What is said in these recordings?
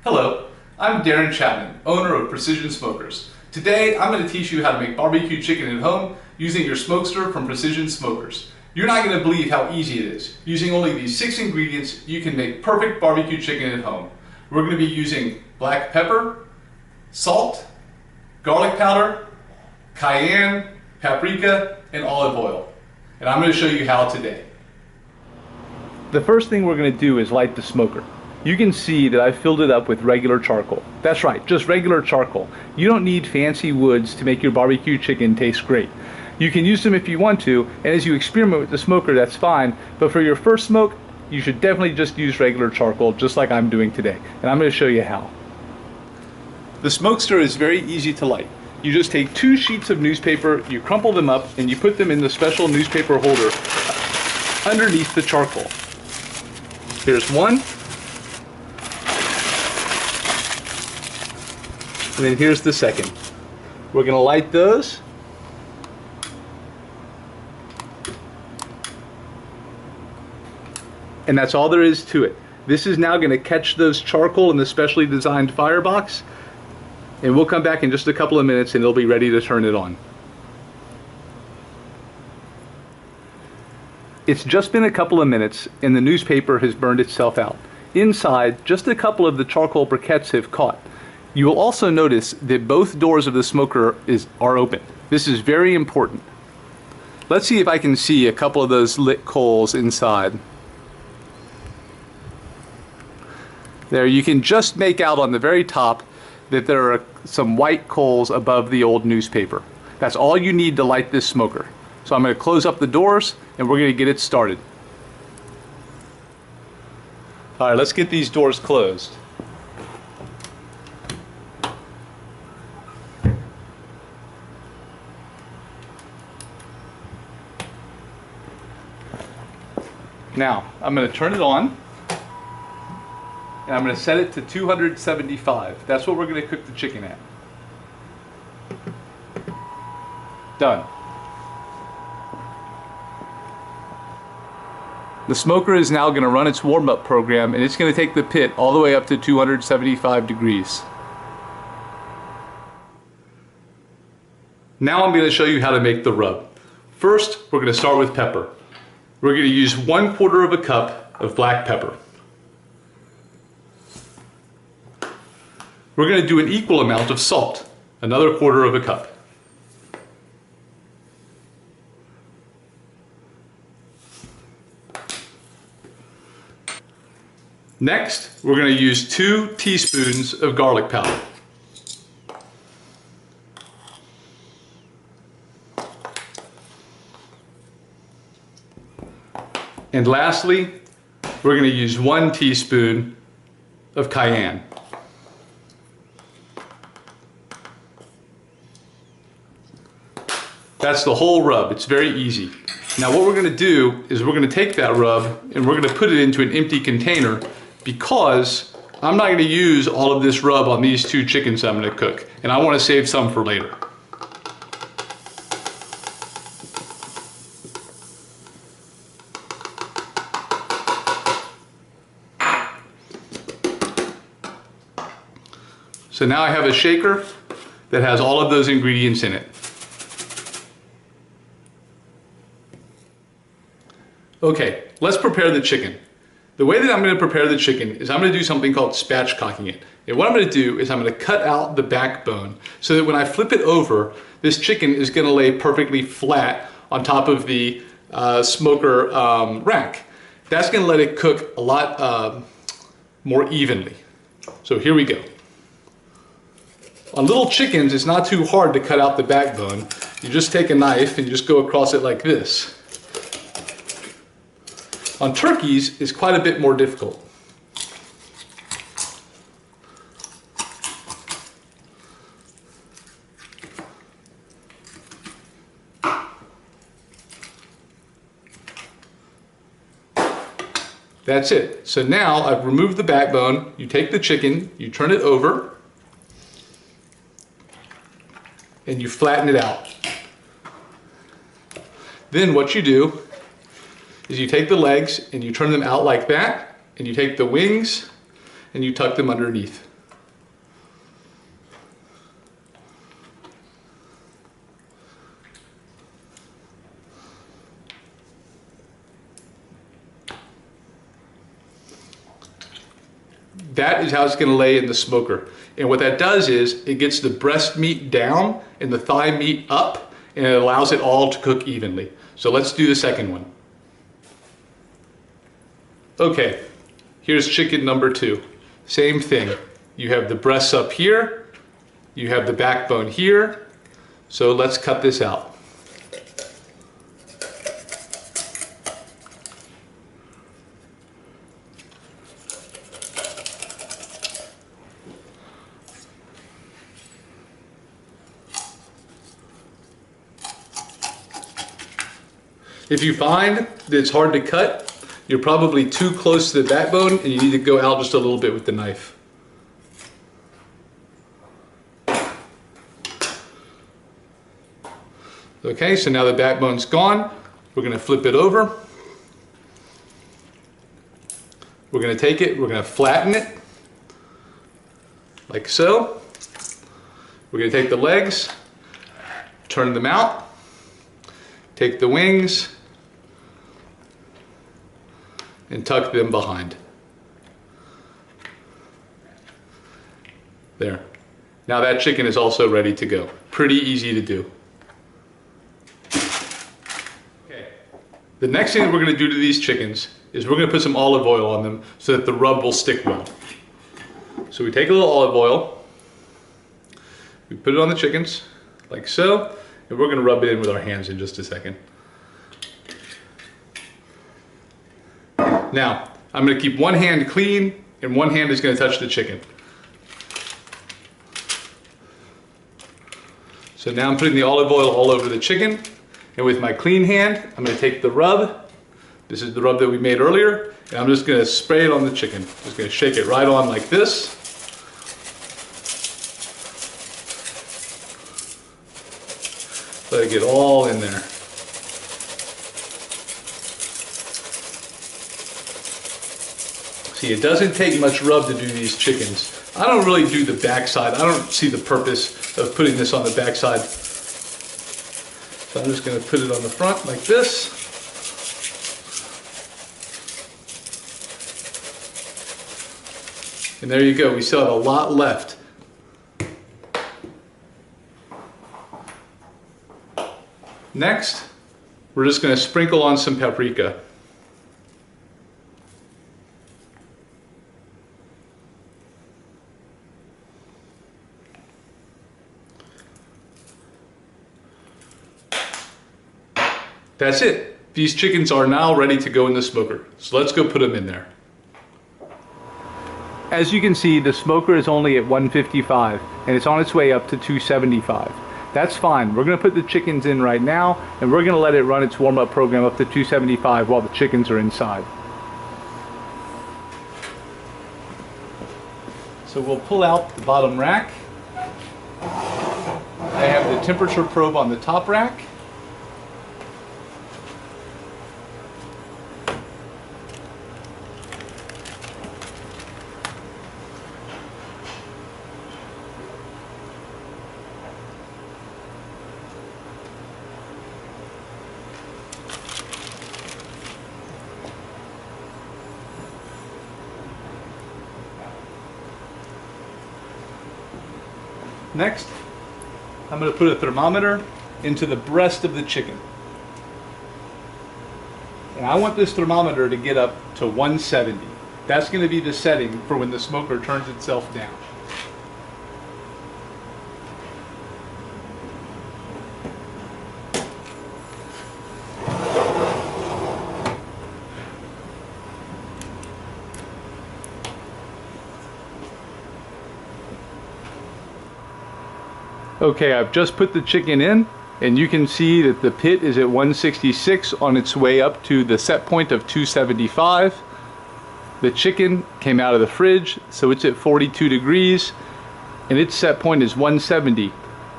Hello, I'm Darren Chapman, owner of Precision Smokers. Today I'm going to teach you how to make barbecue chicken at home using your Smokester from Precision Smokers. You're not going to believe how easy it is. Using only these 6 ingredients, you can make perfect barbecue chicken at home. We're going to be using black pepper, salt, garlic powder, cayenne, paprika, and olive oil. And I'm going to show you how today. The first thing we're going to do is light the smoker. You can see that I filled it up with regular charcoal. That's right, just regular charcoal. You don't need fancy woods to make your barbecue chicken taste great. You can use them if you want to, and as you experiment with the smoker, that's fine. But for your first smoke, you should definitely just use regular charcoal, just like I'm doing today. And I'm going to show you how. The Smokester is very easy to light. You just take 2 sheets of newspaper, you crumple them up, and you put them in the special newspaper holder underneath the charcoal. Here's one. And then here's the second. We're going to light those. And that's all there is to it. This is now going to catch those charcoal in the specially designed firebox. And we'll come back in just a couple of minutes and it'll be ready to turn it on. It's just been a couple of minutes and the newspaper has burned itself out. Inside, just a couple of the charcoal briquettes have caught. You will also notice that both doors of the smoker are open. This is very important. Let's see if I can see a couple of those lit coals inside. There, you can just make out on the very top that there are some white coals above the old newspaper. That's all you need to light this smoker. So I'm going to close up the doors and we're going to get it started. All right, let's get these doors closed. Now, I'm going to turn it on, and I'm going to set it to 275. That's what we're going to cook the chicken at. Done. The smoker is now going to run its warm-up program, and it's going to take the pit all the way up to 275 degrees. Now I'm going to show you how to make the rub. First, we're going to start with pepper. We're going to use 1/4 cup of black pepper. We're going to do an equal amount of salt, another 1/4 cup. Next, we're going to use 2 teaspoons of garlic powder. And lastly, we're going to use 1 teaspoon of cayenne. That's the whole rub. It's very easy. Now what we're going to do is we're going to take that rub and we're going to put it into an empty container because I'm not going to use all of this rub on these 2 chickens I'm going to cook, and I want to save some for later. So now I have a shaker that has all of those ingredients in it. Okay, let's prepare the chicken. The way that I'm going to prepare the chicken is I'm going to do something called spatchcocking it. And what I'm going to do is I'm going to cut out the backbone so that when I flip it over, this chicken is going to lay perfectly flat on top of the smoker rack. That's going to let it cook a lot more evenly. So here we go. On little chickens, it's not too hard to cut out the backbone. You just take a knife and you just go across it like this. On turkeys, it's quite a bit more difficult. That's it. So now I've removed the backbone. You take the chicken, you turn it over, and you flatten it out. Then what you do is you take the legs and you turn them out like that, and you take the wings and you tuck them underneath. That is how it's going to lay in the smoker. And what that does is it gets the breast meat down and the thigh meat up, and it allows it all to cook evenly. So let's do the second one. Okay, here's chicken number 2. Same thing. You have the breasts up here, you have the backbone here. So let's cut this out. If you find that it's hard to cut, you're probably too close to the backbone and you need to go out just a little bit with the knife. Okay, so now the backbone's gone. We're going to flip it over. We're going to take it, we're going to flatten it, like so. We're going to take the legs, turn them out, take the wings, and tuck them behind. There. Now that chicken is also ready to go. Pretty easy to do. Okay. The next thing that we're going to do to these chickens is we're going to put some olive oil on them so that the rub will stick well. So we take a little olive oil, we put it on the chickens, like so, and we're going to rub it in with our hands in just a second. Now, I'm going to keep one hand clean and one hand is going to touch the chicken. So now I'm putting the olive oil all over the chicken, and with my clean hand, I'm going to take the rub. This is the rub that we made earlier, and I'm just going to spray it on the chicken. Just going to shake it right on like this. Let it get all in there. See, it doesn't take much rub to do these chickens. I don't really do the backside. I don't see the purpose of putting this on the backside. So I'm just going to put it on the front like this. And there you go. We still have a lot left. Next, we're just going to sprinkle on some paprika. That's it. These chickens are now ready to go in the smoker. So let's go put them in there. As you can see, the smoker is only at 155 and it's on its way up to 275. That's fine. We're going to put the chickens in right now and we're going to let it run its warm-up program up to 275 while the chickens are inside. So we'll pull out the bottom rack. I have the temperature probe on the top rack. Next, I'm going to put a thermometer into the breast of the chicken. And I want this thermometer to get up to 170. That's going to be the setting for when the smoker turns itself down. Okay, I've just put the chicken in and you can see that the pit is at 166 on its way up to the set point of 275. The chicken came out of the fridge, so it's at 42 degrees and its set point is 170.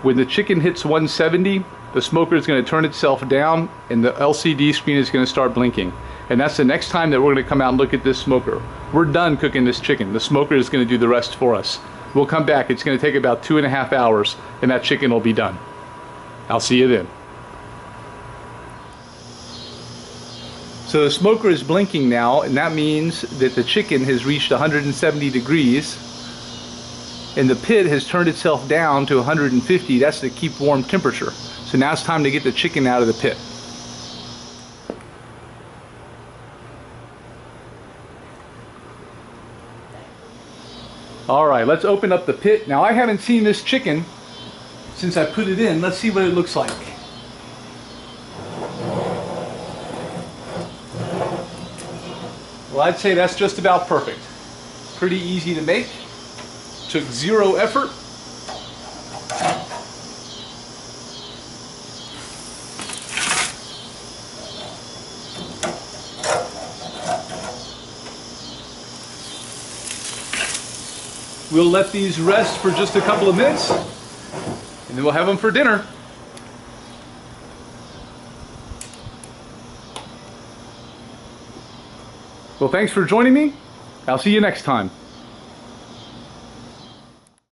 When the chicken hits 170, the smoker is going to turn itself down and the LCD screen is going to start blinking. And that's the next time that we're going to come out and look at this smoker. We're done cooking this chicken. The smoker is going to do the rest for us. We'll come back. It's going to take about 2.5 hours and that chicken will be done. I'll see you then. So the smoker is blinking now, and that means that the chicken has reached 170 degrees and the pit has turned itself down to 150. That's the keep warm temperature. So now it's time to get the chicken out of the pit. All right, let's open up the pit. Now I haven't seen this chicken since I put it in. Let's see what it looks like. Well, I'd say that's just about perfect. Pretty easy to make. Took zero effort. We'll let these rest for just a couple of minutes, and then we'll have them for dinner. Well, thanks for joining me. I'll see you next time.